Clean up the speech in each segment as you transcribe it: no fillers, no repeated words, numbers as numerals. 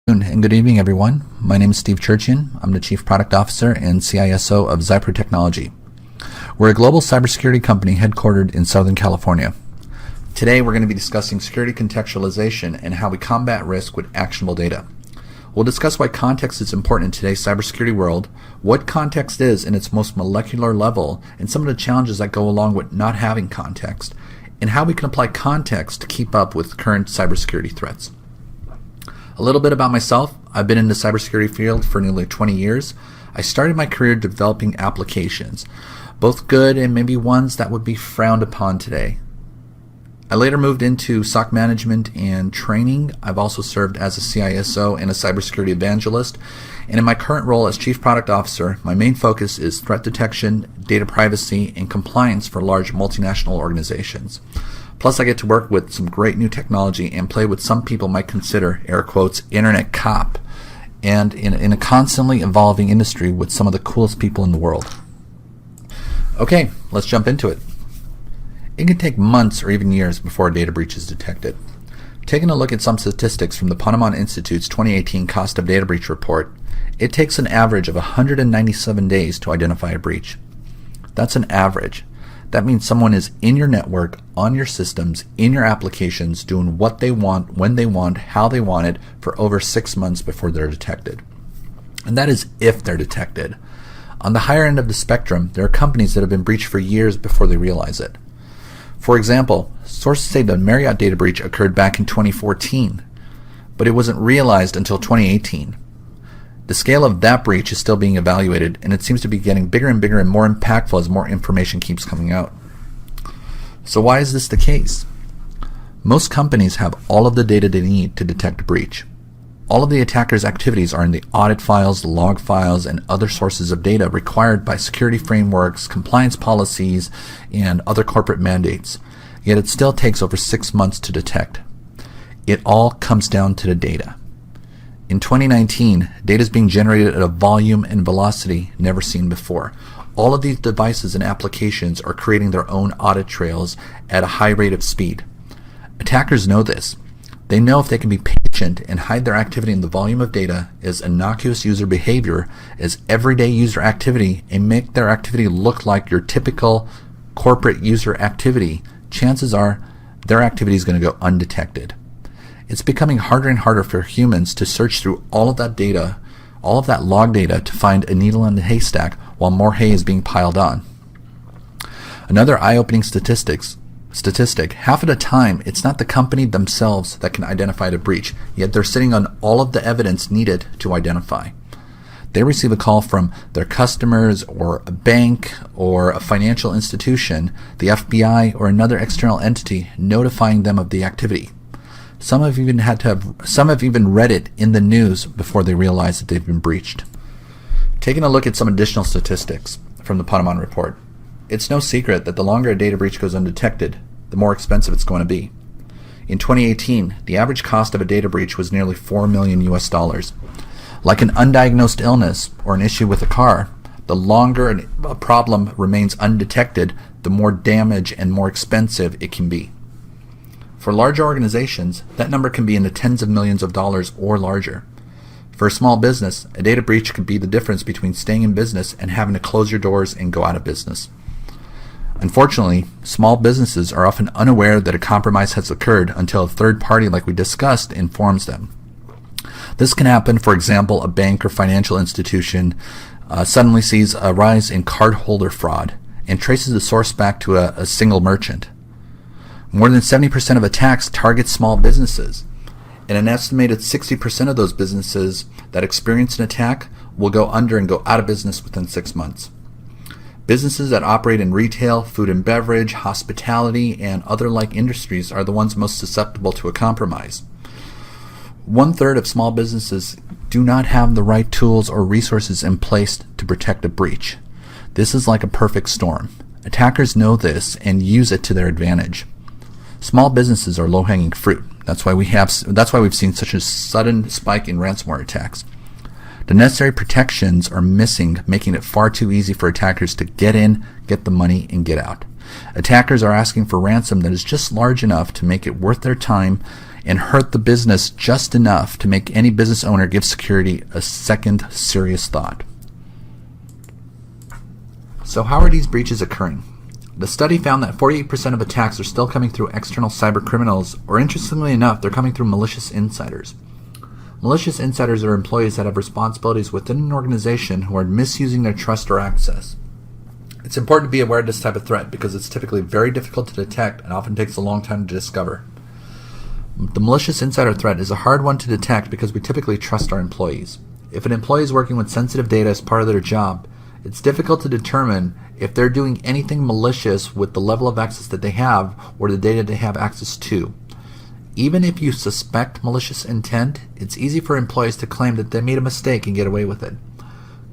And good evening, everyone. My name is Steve Tcherchian. I'm the Chief Product Officer and CISO of XYPRO Technology. We're a global cybersecurity company headquartered in Southern California. Today, we're going to be discussing security contextualization and how we combat risk with actionable data. We'll discuss why context is important in today's cybersecurity world, what context is in its most molecular level, and some of the challenges that go along with not having context, and how we can apply context to keep up with current cybersecurity threats. A little bit about myself. I've been in the cybersecurity field for nearly 20 years. I started my career developing applications, both good and maybe ones that would be frowned upon today. I later moved into SOC management and training. I've also served as a CISO and a cybersecurity evangelist. And in my current role as Chief Product Officer, my main focus is threat detection, data privacy, and compliance for large multinational organizations. Plus, I get to work with some great new technology and play with some people might consider, air quotes, internet cop, and in a constantly evolving industry with some of the coolest people in the world. Okay, let's jump into it. It can take months or even years before a data breach is detected. Taking a look at some statistics from the Ponemon Institute's 2018 Cost of Data Breach report, it takes an average of 197 days to identify a breach. That's an average. That means someone is in your network, on your systems, in your applications, doing what they want, when they want, how they want it, for over 6 months before they're detected. And that is if they're detected. On the higher end of the spectrum, there are companies that have been breached for years before they realize it. For example, sources say the Marriott data breach occurred back in 2014, but it wasn't realized until 2018. The scale of that breach is still being evaluated, and it seems to be getting bigger and bigger and more impactful as more information keeps coming out. So why is this the case? Most companies have all of the data they need to detect a breach. All of the attacker's activities are in the audit files, log files, and other sources of data required by security frameworks, compliance policies, and other corporate mandates. Yet it still takes over 6 months to detect. It all comes down to the data. In 2019, data is being generated at a volume and velocity never seen before. All of these devices and applications are creating their own audit trails at a high rate of speed. Attackers know this. They know if they can be patient and hide their activity in the volume of data as innocuous user behavior, as everyday user activity, and make their activity look like your typical corporate user activity, chances are their activity is going to go undetected. It's becoming harder and harder for humans to search through all of that data, all of that log data, to find a needle in the haystack while more hay is being piled on. Another eye-opening statistic, half of the time it's not the company themselves that can identify the breach, yet they're sitting on all of the evidence needed to identify. They receive a call from their customers or a bank or a financial institution, the FBI or another external entity notifying them of the activity. Some have even read it in the news before they realize that they've been breached. Taking a look at some additional statistics from the Ponemon report, it's no secret that the longer a data breach goes undetected, the more expensive it's going to be. In 2018, the average cost of a data breach was nearly $4 million US. Like an undiagnosed illness or an issue with a car, the longer a problem remains undetected, the more damage and more expensive it can be. For larger organizations, that number can be in the tens of millions of dollars or larger. For a small business, a data breach could be the difference between staying in business and having to close your doors and go out of business. Unfortunately, small businesses are often unaware that a compromise has occurred until a third party, like we discussed, informs them. This can happen, for example, a bank or financial institution suddenly sees a rise in cardholder fraud and traces the source back to a single merchant. More than 70% of attacks target small businesses, and an estimated 60% of those businesses that experience an attack will go under and go out of business within 6 months. Businesses that operate in retail, food and beverage, hospitality, and other like industries are the ones most susceptible to a compromise. 1/3 of small businesses do not have the right tools or resources in place to protect a breach. This is like a perfect storm. Attackers know this and use it to their advantage. Small businesses are low-hanging fruit. That's why we've seen such a sudden spike in ransomware attacks. The necessary protections are missing, making it far too easy for attackers to get in, get the money, and get out. Attackers are asking for ransom that is just large enough to make it worth their time and hurt the business just enough to make any business owner give security a second serious thought. So how are these breaches occurring? The study found that 48% of attacks are still coming through external cyber criminals, or interestingly enough, they're coming through malicious insiders. Malicious insiders are employees that have responsibilities within an organization who are misusing their trust or access. It's important to be aware of this type of threat because it's typically very difficult to detect and often takes a long time to discover. The malicious insider threat is a hard one to detect because we typically trust our employees. If an employee is working with sensitive data as part of their job, it's difficult to determine if they're doing anything malicious with the level of access that they have or the data they have access to. Even if you suspect malicious intent, it's easy for employees to claim that they made a mistake and get away with it.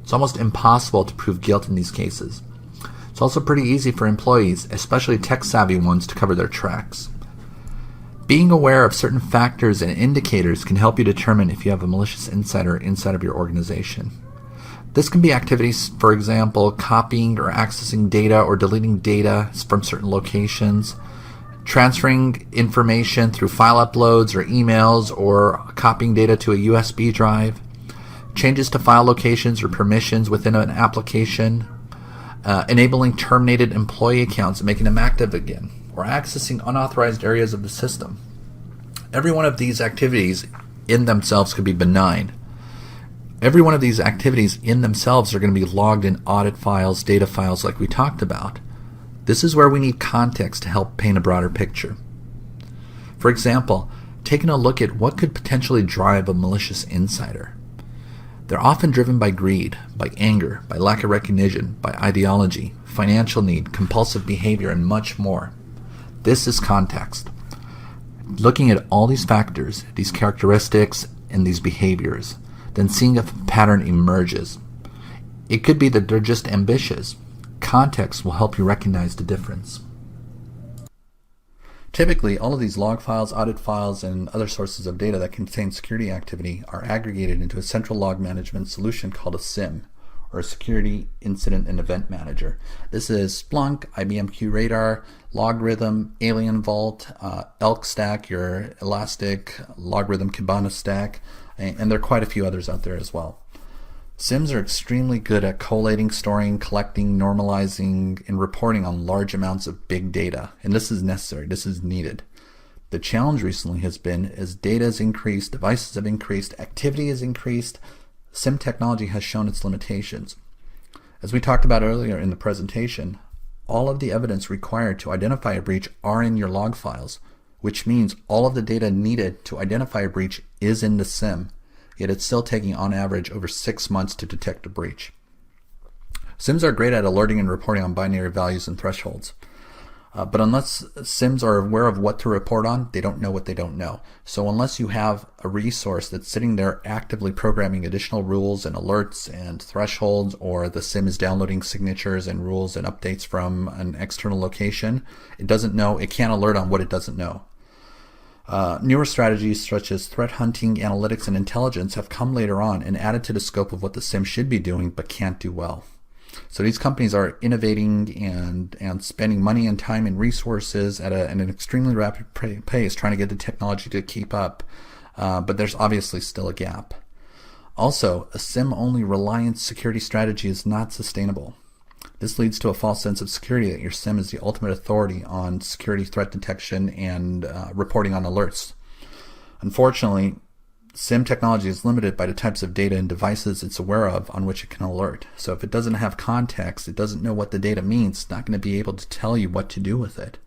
It's almost impossible to prove guilt in these cases. It's also pretty easy for employees, especially tech-savvy ones, to cover their tracks. Being aware of certain factors and indicators can help you determine if you have a malicious insider inside of your organization. This can be activities, for example, copying or accessing data or deleting data from certain locations, transferring information through file uploads or emails, or copying data to a USB drive, changes to file locations or permissions within an application, enabling terminated employee accounts and making them active again, or accessing unauthorized areas of the system. Every one of these activities in themselves could be benign. Every one of these activities in themselves are going to be logged in audit files, data files like we talked about. This is where we need context to help paint a broader picture. For example, taking a look at what could potentially drive a malicious insider. They're often driven by greed, by anger, by lack of recognition, by ideology, financial need, compulsive behavior, and much more. This is context. Looking at all these factors, these characteristics, and these behaviors, then seeing if a pattern emerges. It could be that they're just ambitious. Context will help you recognize the difference. Typically, all of these log files, audit files, and other sources of data that contain security activity are aggregated into a central log management solution called a SIEM, or a Security Incident and Event Manager. This is Splunk, IBM QRadar, Logarithm, Alien Vault, Elk Stack, your Elastic, Logarithm Kibana Stack, and there are quite a few others out there as well. SIEMs are extremely good at collating, storing, collecting, normalizing, and reporting on large amounts of big data. And this is necessary, this is needed. The challenge recently has been as data has increased, devices have increased, activity has increased, SIEM technology has shown its limitations. As we talked about earlier in the presentation, all of the evidence required to identify a breach are in your log files, which means all of the data needed to identify a breach is in the SIEM, yet it's still taking on average over 6 months to detect a breach. SIEMs are great at alerting and reporting on binary values and thresholds. But unless SIEMs are aware of what to report on, they don't know what they don't know. So unless you have a resource that's sitting there actively programming additional rules and alerts and thresholds, or the SIEM is downloading signatures and rules and updates from an external location, it doesn't know, it can't alert on what it doesn't know. Newer strategies such as threat hunting, analytics, and intelligence have come later on and added to the scope of what the SIEM should be doing but can't do well. So these companies are innovating and spending money and time and resources at an extremely rapid pace trying to get the technology to keep up, but there's obviously still a gap. Also, a SIEM-only reliant security strategy is not sustainable. This leads to a false sense of security that your SIEM is the ultimate authority on security threat detection and reporting on alerts. Unfortunately, SIEM technology is limited by the types of data and devices it's aware of on which it can alert. So if it doesn't have context, it doesn't know what the data means, it's not going to be able to tell you what to do with it.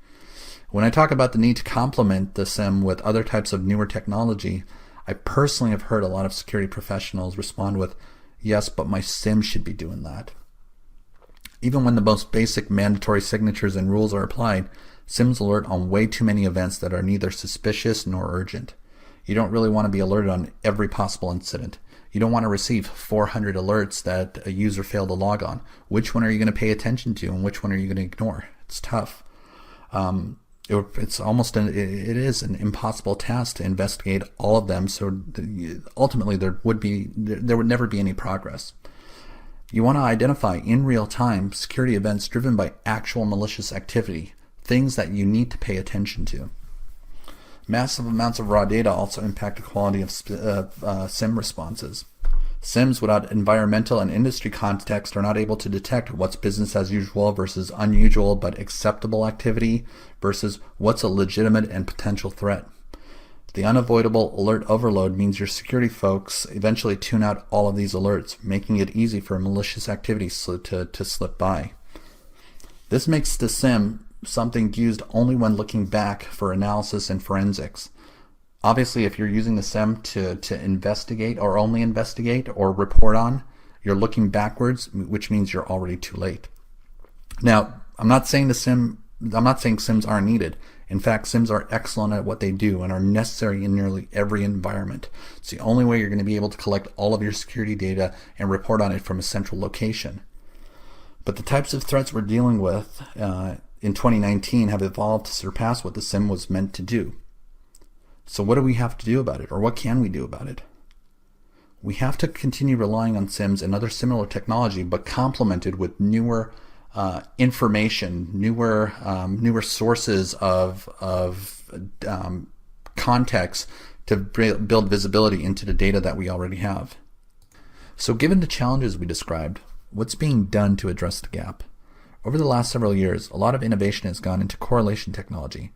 When I talk about the need to complement the SIEM with other types of newer technology, I personally have heard a lot of security professionals respond with, yes, but my SIEM should be doing that. Even when the most basic mandatory signatures and rules are applied, SIEMs alert on way too many events that are neither suspicious nor urgent. You don't really want to be alerted on every possible incident. You don't want to receive 400 alerts that a user failed to log on. Which one are you going to pay attention to and which one are you going to ignore? It's tough. It is an impossible task to investigate all of them, so ultimately there would never be any progress. You want to identify in real time security events driven by actual malicious activity, things that you need to pay attention to. Massive amounts of raw data also impact the quality of SIEM responses. SIEMs without environmental and industry context are not able to detect what's business as usual versus unusual but acceptable activity versus what's a legitimate and potential threat. The unavoidable alert overload means your security folks eventually tune out all of these alerts, making it easy for malicious activities to slip by. This makes the SIEM something used only when looking back for analysis and forensics. Obviously, if you're using the SIEM to investigate or only investigate or report on, you're looking backwards, which means you're already too late. Now, I'm not saying SIEMs aren't needed. In fact, SIEMs are excellent at what they do and are necessary in nearly every environment. It's the only way you're going to be able to collect all of your security data and report on it from a central location. But the types of threats we're dealing with in 2019 have evolved to surpass what the SIEM was meant to do. So what do we have to do about it, or what can we do about it? We have to continue relying on SIEMs and other similar technology, but complemented with newer information, newer sources of context to build visibility into the data that we already have. So given the challenges we described, what's being done to address the gap? Over the last several years, a lot of innovation has gone into correlation technology.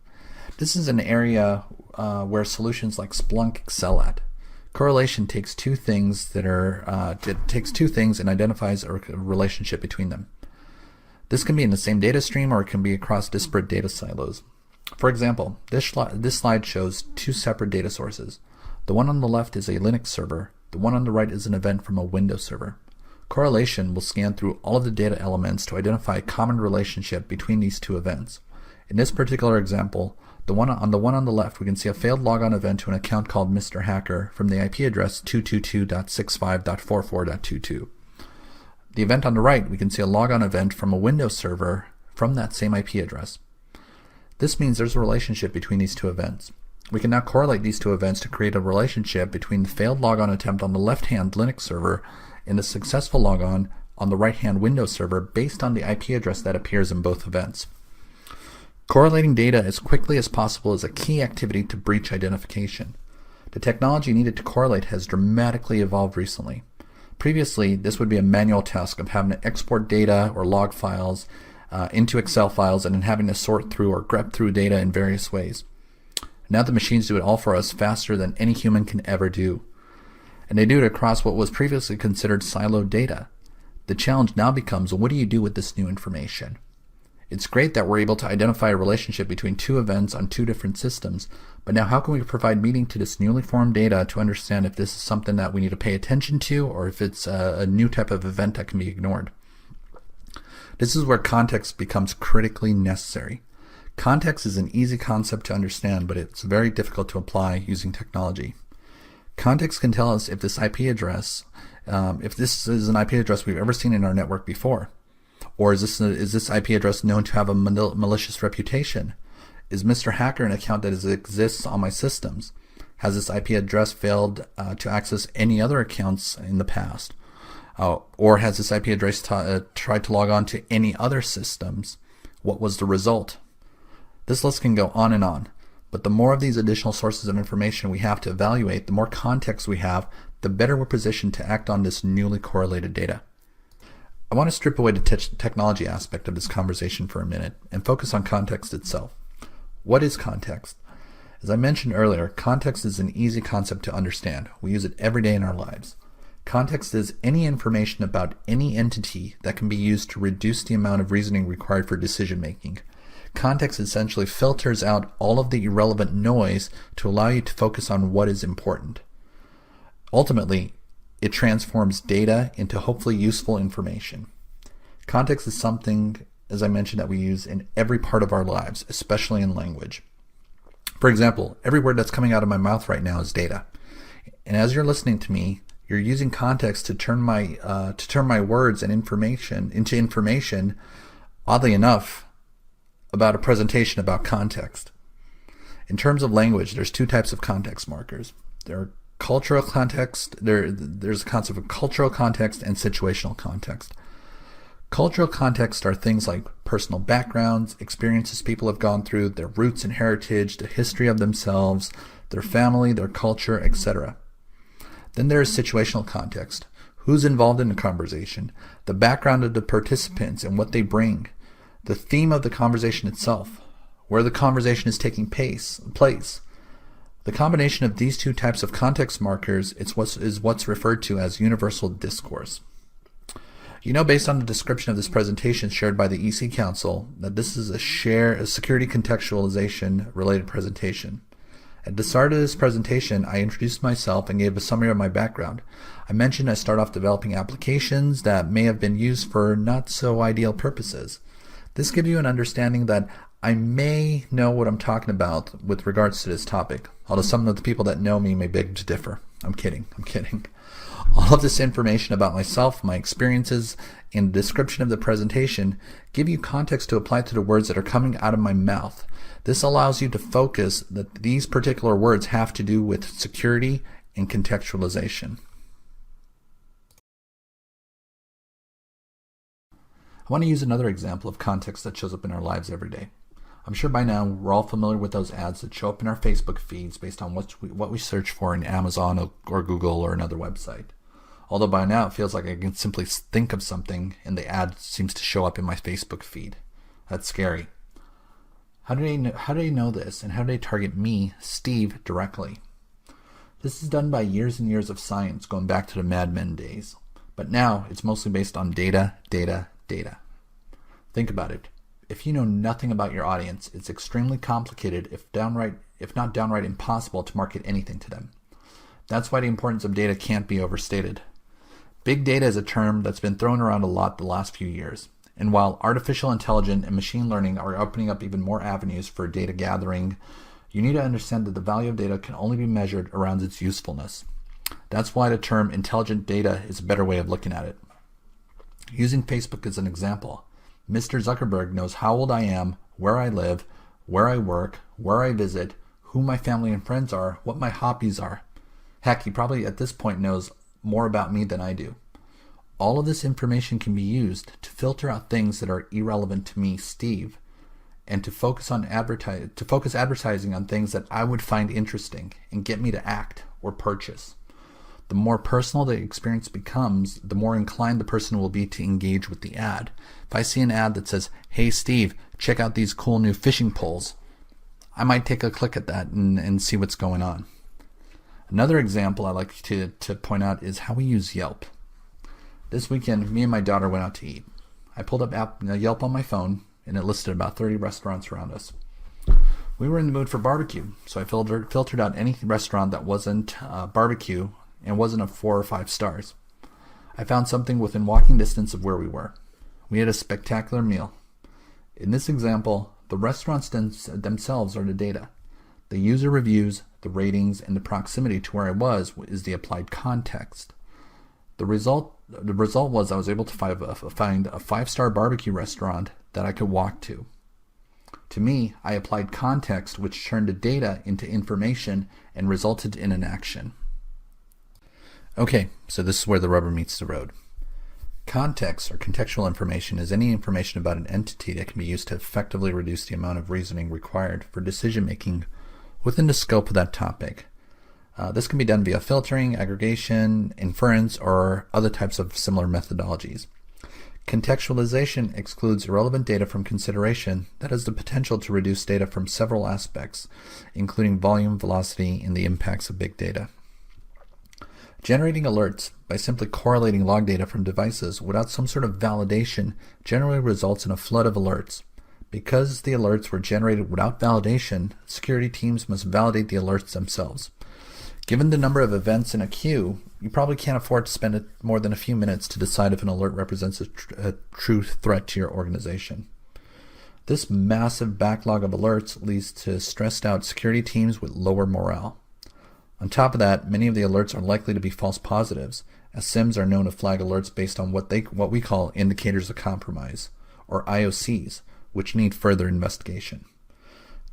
This is an area where solutions like Splunk excel at. Correlation takes two things and identifies a relationship between them. This can be in the same data stream, or it can be across disparate data silos. For example, this slide shows two separate data sources. The one on the left is a Linux server. The one on the right is an event from a Windows server. Correlation will scan through all of the data elements to identify a common relationship between these two events. In this particular example, the one on the left, we can see a failed logon event to an account called Mr. Hacker from the IP address 222.65.44.22. The event on the right, we can see a logon event from a Windows server from that same IP address. This means there's a relationship between these two events. We can now correlate these two events to create a relationship between the failed logon attempt on the left-hand Linux server and the successful logon on the right-hand Windows server based on the IP address that appears in both events. Correlating data as quickly as possible is a key activity to breach identification. The technology needed to correlate has dramatically evolved recently. Previously, this would be a manual task of having to export data or log files into Excel files and then having to sort through or grep through data in various ways. Now the machines do it all for us faster than any human can ever do. And they do it across what was previously considered siloed data. The challenge now becomes, what do you do with this new information? It's great that we're able to identify a relationship between two events on two different systems, but now how can we provide meaning to this newly formed data to understand if this is something that we need to pay attention to or if it's a new type of event that can be ignored? This is where context becomes critically necessary. Context is an easy concept to understand, but it's very difficult to apply using technology. Context can tell us if this IP address, if this is an IP address we've ever seen in our network before. Or is this IP address known to have a malicious reputation? Is Mr. Hacker an account that exists on my systems? Has this IP address failed to access any other accounts in the past? Or has this IP address tried to log on to any other systems? What was the result? This list can go on and on, but the more of these additional sources of information we have to evaluate, the more context we have, the better we're positioned to act on this newly correlated data. I want to strip away the technology aspect of this conversation for a minute and focus on context itself. What is context? As I mentioned earlier, context is an easy concept to understand. We use it every day in our lives. Context is any information about any entity that can be used to reduce the amount of reasoning required for decision making. Context essentially filters out all of the irrelevant noise to allow you to focus on what is important. Ultimately, it transforms data into hopefully useful information. Context is something, as I mentioned, that we use in every part of our lives, especially in language. For example, every word that's coming out of my mouth right now is data. And as you're listening to me, you're using context to turn my words and information into information, oddly enough, about a presentation about context. In terms of language, there's two types of context markers. There are cultural context, there's a concept of cultural context and situational context. Cultural context are things like personal backgrounds, experiences people have gone through, their roots and heritage, the history of themselves, their family, their culture, etc. Then there is situational context. Who's involved in the conversation, the background of the participants and what they bring, the theme of the conversation itself, where the conversation is taking place. The combination of these two types of context markers is what's referred to as universal discourse. You know, based on the description of this presentation shared by the EC Council, that this is a security contextualization related presentation. At the start of this presentation, I introduced myself and gave a summary of my background. I mentioned I start off developing applications that may have been used for not so ideal purposes. This gives you an understanding that I may know what I'm talking about with regards to this topic, although some of the people that know me may beg to differ. I'm kidding. All of this information about myself, my experiences, and the description of the presentation give you context to apply to the words that are coming out of my mouth. This allows you to focus that these particular words have to do with security and contextualization. I want to use another example of context that shows up in our lives every day. I'm sure by now we're all familiar with those ads that show up in our Facebook feeds based on what we search for in Amazon or Google or another website. Although by now it feels like I can simply think of something and the ad seems to show up in my Facebook feed. That's scary. How do they know this, and how do they target me, Steve, directly? This is done by years and years of science going back to the Mad Men days. But now it's mostly based on data. Think about it. If you know nothing about your audience, it's extremely complicated, if not downright impossible, to market anything to them. That's why the importance of data can't be overstated. Big data is a term that's been thrown around a lot the last few years. And while artificial intelligence and machine learning are opening up even more avenues for data gathering, you need to understand that the value of data can only be measured around its usefulness. That's why the term intelligent data is a better way of looking at it. Using Facebook as an example, Mr. Zuckerberg knows how old I am, where I live, where I work, where I visit, who my family and friends are, what my hobbies are. Heck, he probably at this point knows more about me than I do. All of this information can be used to filter out things that are irrelevant to me, Steve, and to focus advertising on things that I would find interesting and get me to act or purchase. The more personal the experience becomes, the more inclined the person will be to engage with the ad. If I see an ad that says, "Hey Steve, check out these cool new fishing poles," I might take a click at that and see what's going on. Another example I like to point out is how we use Yelp. This weekend, me and my daughter went out to eat. I pulled up Yelp on my phone, and it listed about 30 restaurants around us. We were in the mood for barbecue, so I filtered out any restaurant that wasn't barbecue and wasn't of 4 or 5 stars. I found something within walking distance of where we were. We had a spectacular meal. In this example, the restaurants themselves are the data. The user reviews, the ratings, and the proximity to where I was is the applied context. The result was I was able to find a 5-star barbecue restaurant that I could walk to. To me, I applied context, which turned the data into information and resulted in an action. Okay, so this is where the rubber meets the road. Context or contextual information is any information about an entity that can be used to effectively reduce the amount of reasoning required for decision making within the scope of that topic. This can be done via filtering, aggregation, inference, or other types of similar methodologies. Contextualization excludes irrelevant data from consideration that has the potential to reduce data from several aspects, including volume, velocity, and the impacts of big data. Generating alerts by simply correlating log data from devices without some sort of validation generally results in a flood of alerts. Because the alerts were generated without validation, security teams must validate the alerts themselves. Given the number of events in a queue, you probably can't afford to spend more than a few minutes to decide if an alert represents a true threat to your organization. This massive backlog of alerts leads to stressed out security teams with lower morale. On top of that, many of the alerts are likely to be false positives, as SIEMs are known to flag alerts based on what we call indicators of compromise, or IOCs, which need further investigation.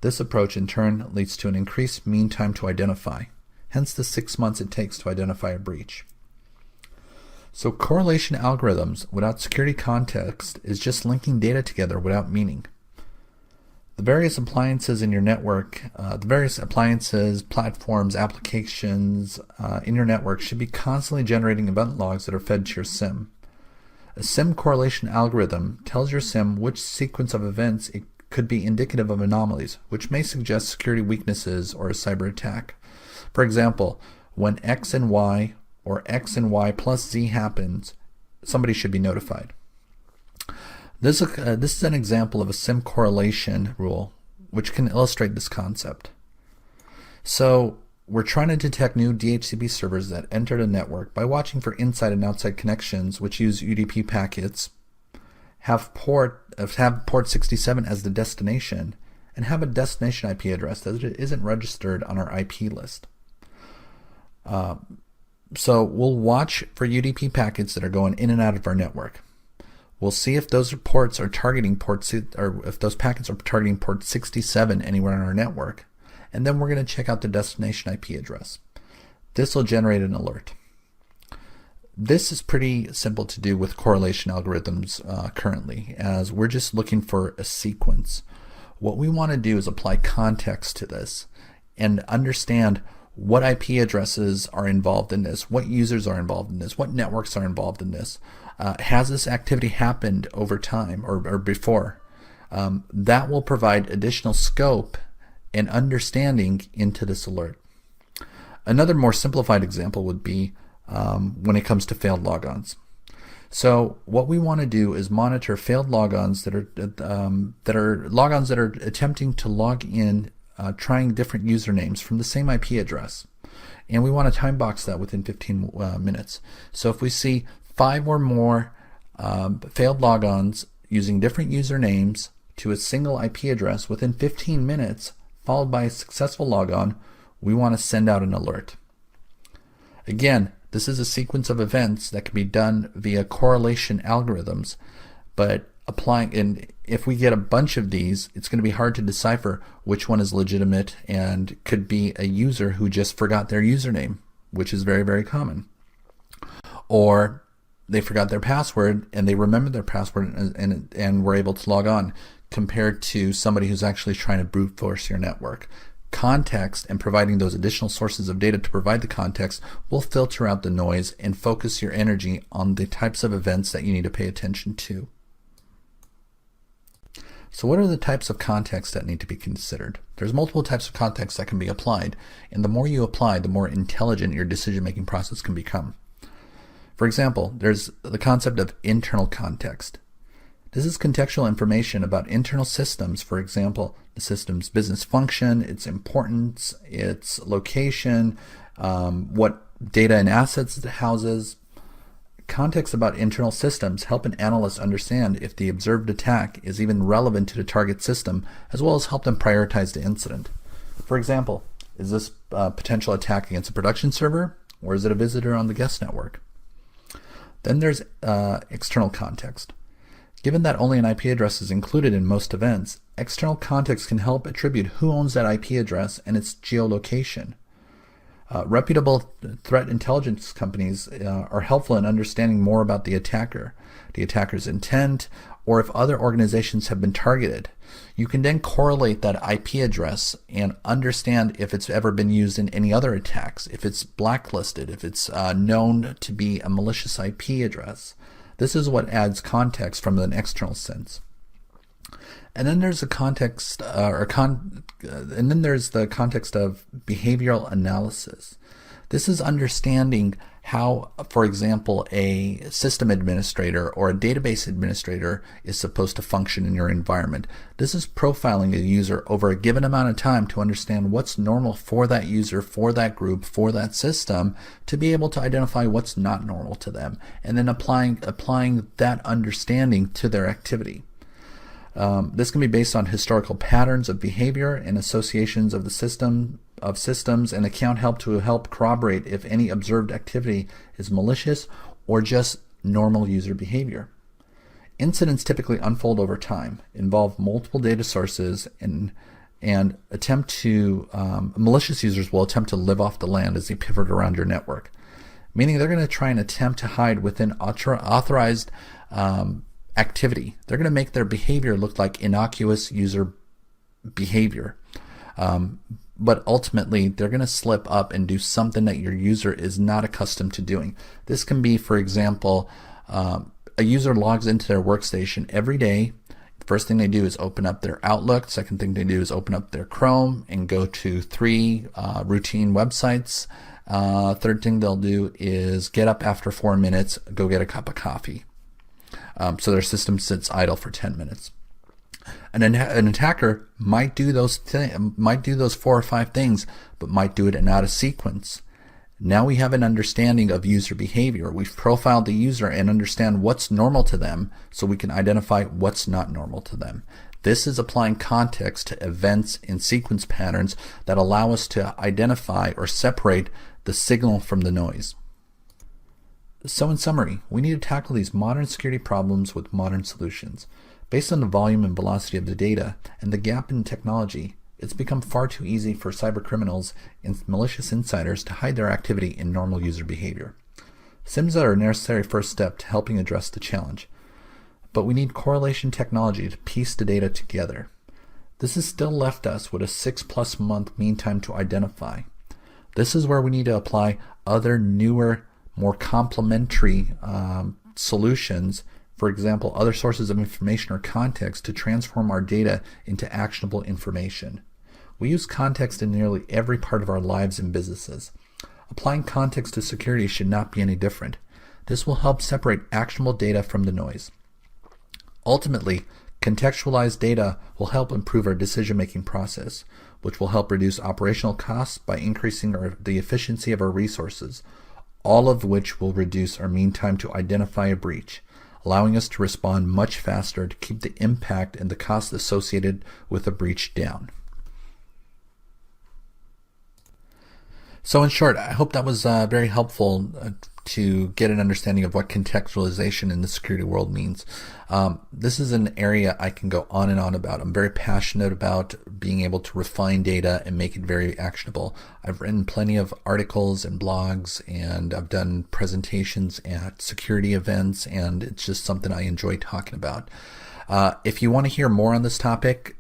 This approach in turn leads to an increased mean time to identify, hence the 6 months it takes to identify a breach. So correlation algorithms without security context is just linking data together without meaning. The various appliances in your network, platforms, applications in your network should be constantly generating event logs that are fed to your SIEM. A SIEM correlation algorithm tells your SIEM which sequence of events it could be indicative of anomalies, which may suggest security weaknesses or a cyber attack. For example, when X and Y or X and Y plus Z happens, somebody should be notified. This is an example of a SIEM correlation rule, which can illustrate this concept. So we're trying to detect new DHCP servers that enter the network by watching for inside and outside connections, which use UDP packets, have port 67 as the destination, and have a destination IP address that isn't registered on our IP list. So we'll watch for UDP packets that are going in and out of our network. We'll see if those ports are targeting if those packets are targeting port 67 anywhere on our network, and then we're going to check out the destination IP address. This will generate an alert. This is pretty simple to do with correlation algorithms currently, as we're just looking for a sequence. What we want to do is apply context to this and understand what IP addresses are involved in this, what users are involved in this, what networks are involved in this. Has this activity happened over time or before? That will provide additional scope and understanding into this alert. Another more simplified example would be when it comes to failed logons. So what we want to do is monitor failed logons that are attempting to log in, trying different usernames from the same IP address, and we want to time box that within 15 minutes. So if we see 5 or more failed logons using different usernames to a single IP address within 15 minutes, followed by a successful logon, we want to send out an alert. Again, this is a sequence of events that can be done via correlation algorithms, but if we get a bunch of these, it's going to be hard to decipher which one is legitimate and could be a user who just forgot their username, which is very, very common. Or they forgot their password and they remembered their password and were able to log on, compared to somebody who's actually trying to brute force your network. Context and providing those additional sources of data to provide the context will filter out the noise and focus your energy on the types of events that you need to pay attention to. So what are the types of context that need to be considered? There's multiple types of context that can be applied, and the more you apply, the more intelligent your decision-making process can become. For example, there's the concept of internal context. This is contextual information about internal systems, for example, the system's business function, its importance, its location, what data and assets it houses. Context about internal systems help an analyst understand if the observed attack is even relevant to the target system, as well as help them prioritize the incident. For example, is this a potential attack against a production server, or is it a visitor on the guest network? Then there's external context. Given that only an IP address is included in most events, external context can help attribute who owns that IP address and its geolocation. Reputable threat intelligence companies are helpful in understanding more about the attacker, the attacker's intent, or if other organizations have been targeted. You can then correlate that IP address and understand if it's ever been used in any other attacks, if it's blacklisted, if it's known to be a malicious IP address. This is what adds context from an external sense. And then there's the context, and then there's the context of behavioral analysis. This is understanding how, for example, a system administrator or a database administrator is supposed to function in your environment. This is profiling a user over a given amount of time to understand what's normal for that user, for that group, for that system, to be able to identify what's not normal to them, and then applying that understanding to their activity. This can be based on historical patterns of behavior and associations of the systems, and account help corroborate if any observed activity is malicious or just normal user behavior. Incidents typically unfold over time, involve multiple data sources, and malicious users will attempt to live off the land as they pivot around your network. meaning they're going to try and attempt to hide within authorized activity. They're going to make their behavior look like innocuous user behavior. But ultimately, they're going to slip up and do something that your user is not accustomed to doing. This can be, for example, a user logs into their workstation every day. First thing they do is open up their Outlook. Second thing they do is open up their Chrome and go to 3 routine websites. Third thing they'll do is get up after 4 minutes, go get a cup of coffee. So their system sits idle for 10 minutes. And an attacker might do those 4 or 5 things, but might do it in out of sequence. Now we have an understanding of user behavior. We've profiled the user and understand what's normal to them, so we can identify what's not normal to them. This is applying context to events and sequence patterns that allow us to identify or separate the signal from the noise. So in summary, we need to tackle these modern security problems with modern solutions. Based on the volume and velocity of the data and the gap in technology, it's become far too easy for cybercriminals and malicious insiders to hide their activity in normal user behavior. SIEMs are a necessary first step to helping address the challenge, but we need correlation technology to piece the data together. This has still left us with a 6+ month mean time to identify. This is where we need to apply other newer, more complementary solutions. For example, other sources of information or context to transform our data into actionable information. We use context in nearly every part of our lives and businesses. Applying context to security should not be any different. This will help separate actionable data from the noise. Ultimately, contextualized data will help improve our decision-making process, which will help reduce operational costs by increasing the efficiency of our resources, all of which will reduce our mean time to identify a breach, allowing us to respond much faster to keep the impact and the cost associated with a breach down. So in short, I hope that was very helpful to get an understanding of what contextualization in the security world means. This is an area I can go on and on about. I'm very passionate about being able to refine data and make it very actionable. I've written plenty of articles and blogs, and I've done presentations at security events, and it's just something I enjoy talking about. If you want to hear more on this topic,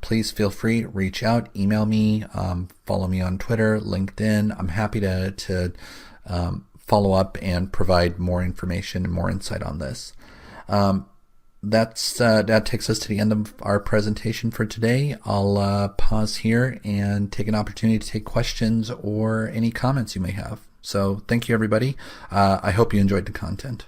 please feel free, reach out, email me, follow me on Twitter, LinkedIn. I'm happy to follow up and provide more information and more insight on this. That takes us to the end of our presentation for today. I'll pause here and take an opportunity to take questions or any comments you may have. So thank you, everybody. I hope you enjoyed the content.